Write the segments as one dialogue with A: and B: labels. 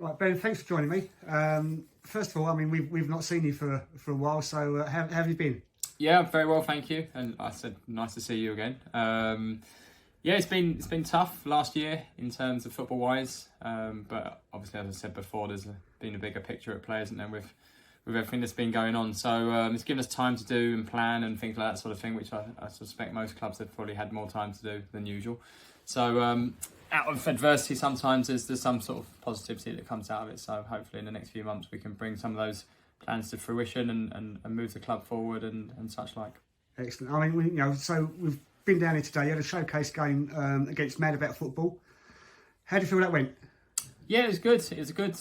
A: Right, Ben, thanks for joining me. First of all, I mean, we've not seen you for a while, so how have you been?
B: Yeah, very well, thank you. And I said, nice to see you again. Yeah, it's been tough last year in terms of football wise, but obviously, as I said before, there's been a bigger picture at play, isn't there, with everything that's been going on. So it's given us time to do and plan and things like that sort of thing, which I suspect most clubs have probably had more time to do than usual. So out of adversity, sometimes there's some sort of positivity that comes out of it. So hopefully in the next few months we can bring some of those plans to fruition and move the club forward and such like.
A: Excellent. I mean, so we've been down here today. You had a showcase game against Mad About Football. How do you feel that went?
B: Yeah, it was good. It was good.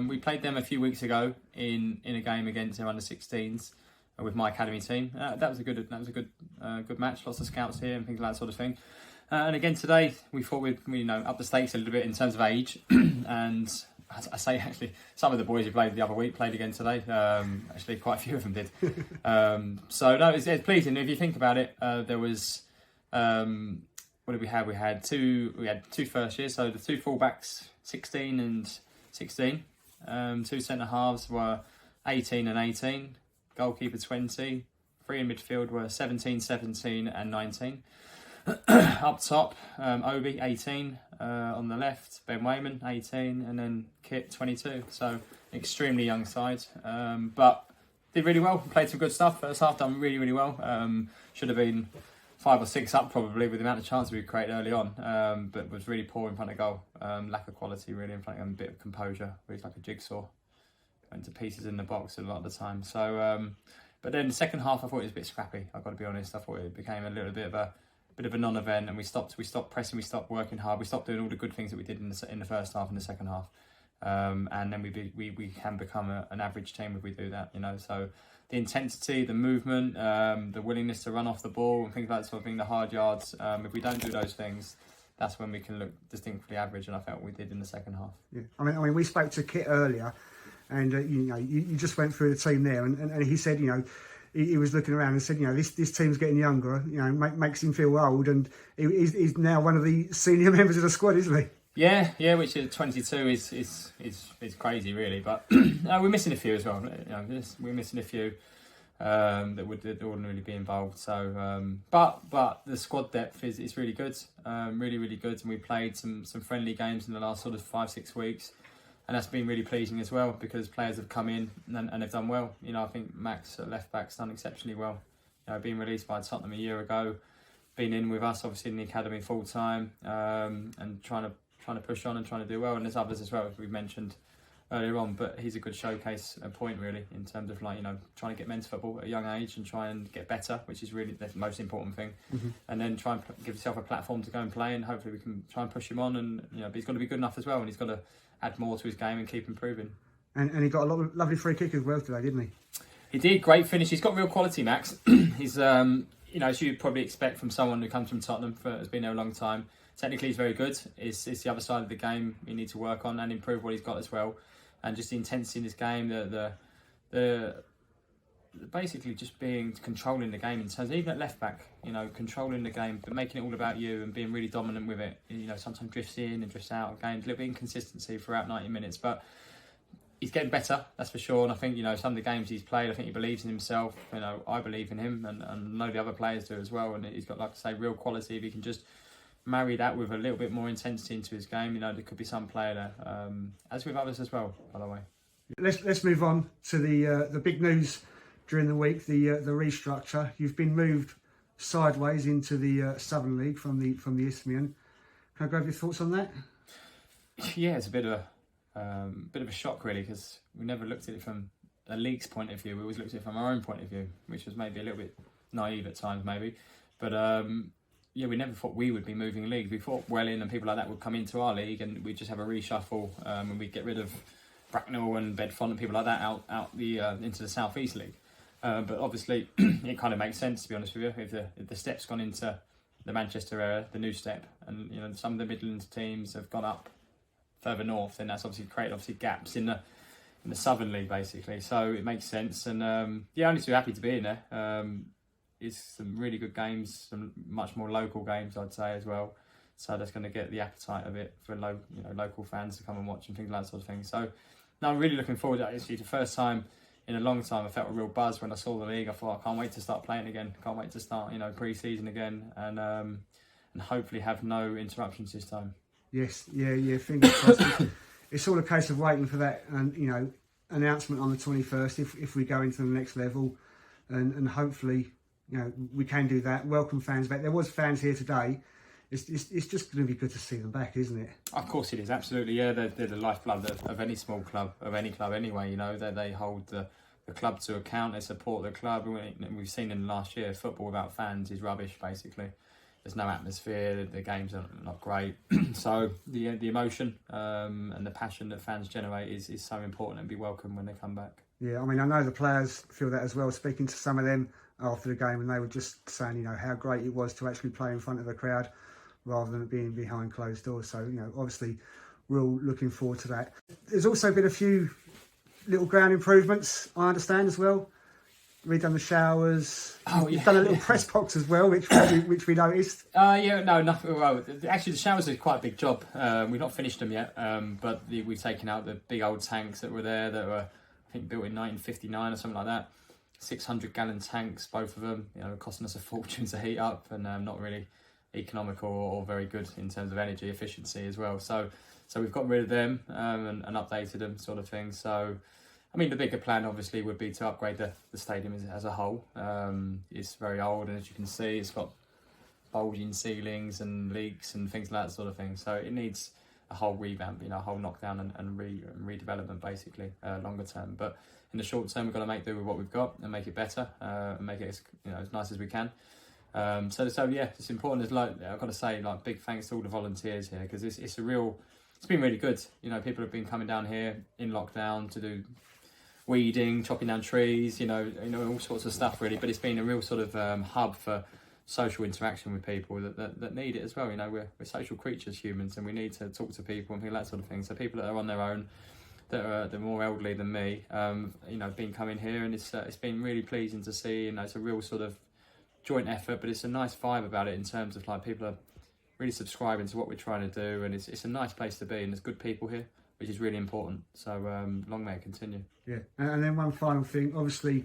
B: We played them a few weeks ago in a game against their under-16s with my academy team. That was a good match. Lots of scouts here and things like that sort of thing. And again today, we thought we'd up the stakes a little bit in terms of age. And I say actually, some of the boys who played the other week played again today. Actually, quite a few of them did. So no, it's pleasing. If you think about it, there was what did we have? We had two first years. So the two fullbacks, 16 and 16. Two centre halves were 18 and 18. Goalkeeper 20. Three in midfield were 17, 17 and 19. Up top, Obi 18 on the left, Ben Wayman 18, and then Kit 22. So extremely young side, but did really well. Played some good stuff. First half done really well. Should have been 5 or 6 up probably with the amount of chances we created early on, but was really poor in front of goal. Lack of quality really in front of him. A bit of composure. Really like a jigsaw. Went to pieces in the box a lot of the time. So, but then the second half I thought it was a bit scrappy. I've got to be honest. I thought it became a little bit of a non-event, and we stopped pressing, we stopped working hard, we stopped doing all the good things that we did in the first half and the second half, and then we can become an average team if we do that, So the intensity, the movement, the willingness to run off the ball and things like that sort of thing, the hard yards. If we don't do those things, that's when we can look distinctly average, and I felt we did in the second half. Yeah,
A: I mean, we spoke to Kit earlier, and you just went through the team there, and he said, he was looking around and said, this team's getting younger, makes him feel old, and he's now one of the senior members of the squad, isn't he?
B: Yeah, which is 22 is crazy, really. But we're missing a few as well. We're missing a few that would ordinarily be involved. So, but the squad depth is really good, really good. And we played some friendly games in the last sort of 5-6 weeks. And that's been really pleasing as well, because players have come in and they've done well. I think Max at left back's done exceptionally well. Being released by Tottenham a year ago, been in with us obviously in the academy full time, and trying to push on and trying to do well. And there's others as well, as we mentioned earlier on. But he's a good showcase point really in terms of trying to get men's football at a young age and try and get better, which is really the most important thing. Mm-hmm. And then try and give yourself a platform to go and play, and hopefully we can try and push him on. And but he's got to be good enough as well, and he's got to add more to his game and keep improving.
A: And he got a lot of lovely free kick as well today, didn't he?
B: He did, great finish. He's got real quality, Max. He's, as you'd probably expect from someone who comes from Tottenham, has been there a long time. Technically, he's very good. It's the other side of the game you need to work on and improve what he's got as well. And just the intensity in his game, the basically just controlling the game in terms, even at left back, controlling the game, but making it all about you and being really dominant with it. Sometimes drifts in and drifts out of games, a little bit of inconsistency throughout 90 minutes, but he's getting better, that's for sure. And I think, some of the games he's played, I think he believes in himself. I believe in him, and I know the other players do as well. And he's got, like I say, real quality. If he can just marry that with a little bit more intensity into his game, there could be some player there, as with others as well, by the way.
A: Let's move on to the big news during the week, the restructure. You've been moved sideways into the Southern League from the Isthmian. Can I grab your thoughts on that?
B: Yeah, it's a bit of a shock really, because we never looked at it from a league's point of view. We always looked at it from our own point of view, which was maybe a little bit naive at times, maybe. But we never thought we would be moving leagues. We thought Welling and people like that would come into our league, and we'd just have a reshuffle, and we'd get rid of Bracknell and Bedfont and people like that out into the South East League. But obviously, it kind of makes sense, to be honest with you, if the step's gone into the Manchester area, the new step, and some of the Midlands teams have gone up further north, then that's obviously created gaps in the Southern League, basically. So it makes sense, and only too happy to be in there. It's some really good games, some much more local games, I'd say, as well. So that's going to get the appetite of it for local fans to come and watch and things like that sort of thing. So now I'm really looking forward to it. Actually, the first time in a long time I felt a real buzz when I saw the league. I thought, I can't wait to start playing again. Can't wait to start, pre-season again, and hopefully have no interruptions this time.
A: Yes, yeah. Fingers crossed. It's all a case of waiting for that, and announcement on the 21st if we go into the next level, and hopefully, we can do that. Welcome fans back. There was fans here today. It's just going to be good to see them back, isn't it?
B: Of course it is, absolutely. Yeah, they're the lifeblood of any small club, of any club anyway. They hold the club to account. They support the club. We've seen in the last year, football without fans is rubbish. Basically, there's no atmosphere. The games are not great. So the emotion and the passion that fans generate is so important and be welcome when they come back.
A: Yeah, I mean, I know the players feel that as well. Speaking to some of them after the game, and they were just saying, how great it was to actually play in front of the crowd, rather than it being behind closed doors. So, obviously we're all looking forward to that. There's also been a few little ground improvements, I understand, as well. Redone the showers. You've done a little press box as well, which we noticed.
B: Nothing. Well, actually, the showers is quite a big job. We've not finished them yet, but we've taken out the big old tanks that were there that were, I think, built in 1959 or something like that. 600-gallon tanks, both of them. Costing us a fortune to heat up, and not really economical or very good in terms of energy efficiency as well. So we've got rid of them and updated them, sort of thing. So, I mean, the bigger plan obviously would be to upgrade the stadium as a whole. It's very old, and as you can see, it's got bulging ceilings and leaks and things like that sort of thing. So it needs a whole revamp, a whole knockdown and redevelopment, basically, longer term. But in the short term, we've got to make do with what we've got and make it better, and make it as nice as we can. So yeah, it's important. I've got to say, big thanks to all the volunteers here, because it's been really good. People have been coming down here in lockdown to do weeding, chopping down trees, all sorts of stuff really. But it's been a real sort of hub for social interaction with people that need it as well. We're social creatures, humans, and we need to talk to people and that sort of thing. So people that are on their own, that are more elderly than me, been coming here, and it's been really pleasing to see. It's a real sort of joint effort, but it's a nice vibe about it in terms of people are really subscribing to what we're trying to do, and it's a nice place to be, and there's good people here, which is really important. So long may it continue. Yeah,
A: and then one final thing. Obviously,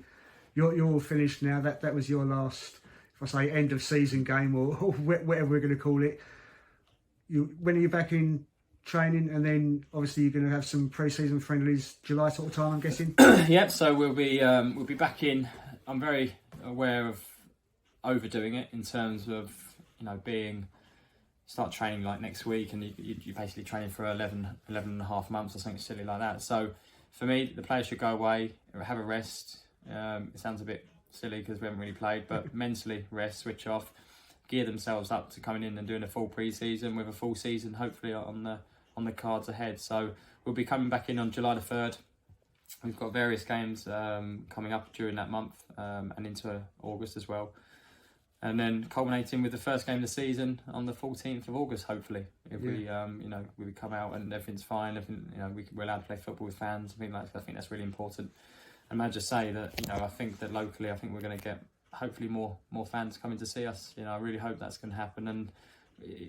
A: you're all finished now. That was your last, if I say, end of season game or whatever we're going to call it. When are you back in training? And then obviously you're going to have some pre-season friendlies July sort of time, I'm guessing.
B: Yep. So we'll be back in. I'm very aware of overdoing it in terms of start training next week, and you're basically training for 11 and a half months or something silly like that. So for me, the players should go away, have a rest. It sounds a bit silly because we haven't really played, but mentally rest, switch off, gear themselves up to coming in and doing a full pre-season with a full season hopefully on the cards ahead. So we'll be coming back in on July the 3rd. We've got various games coming up during that month and into August as well. And then culminating with the first game of the season on the 14th of August, hopefully. If we come out and everything's fine, we're allowed to play football with fans. I think that's really important. And may I just say that, I think that locally, we're going to get hopefully more fans coming to see us. I really hope that's going to happen. And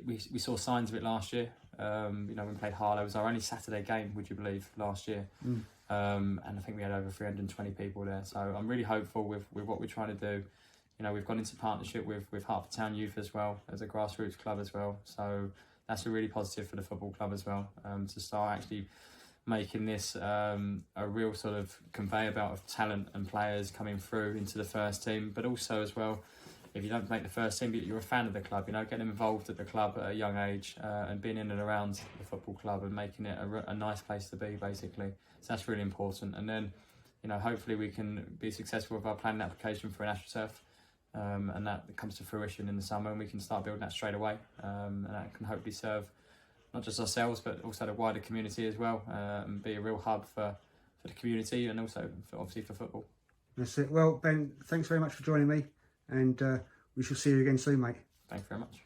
B: we saw signs of it last year. When we played Harlow, it was our only Saturday game, would you believe, last year. And I think we had over 320 people there. So I'm really hopeful with what we're trying to do. We've gone into partnership with HERTFORD TOWN Youth as well, as a grassroots club as well. So that's a really positive for the football club as well, to start actually making this a real sort of conveyor belt of talent and players coming through into the first team. But also as well, if you don't make the first team, but you're a fan of the club, get them involved at the club at a young age, and being in and around the football club and making it a nice place to be, basically. So that's really important. And then, hopefully we can be successful with our planning application for an AstroTurf. And that comes to fruition in the summer, and we can start building that straight away, and that can hopefully serve not just ourselves but also the wider community as well, and be a real hub for the community and also obviously for football.
A: That's it. Well, Ben, thanks very much for joining me, and we shall see you again soon, mate.
B: Thank you very much.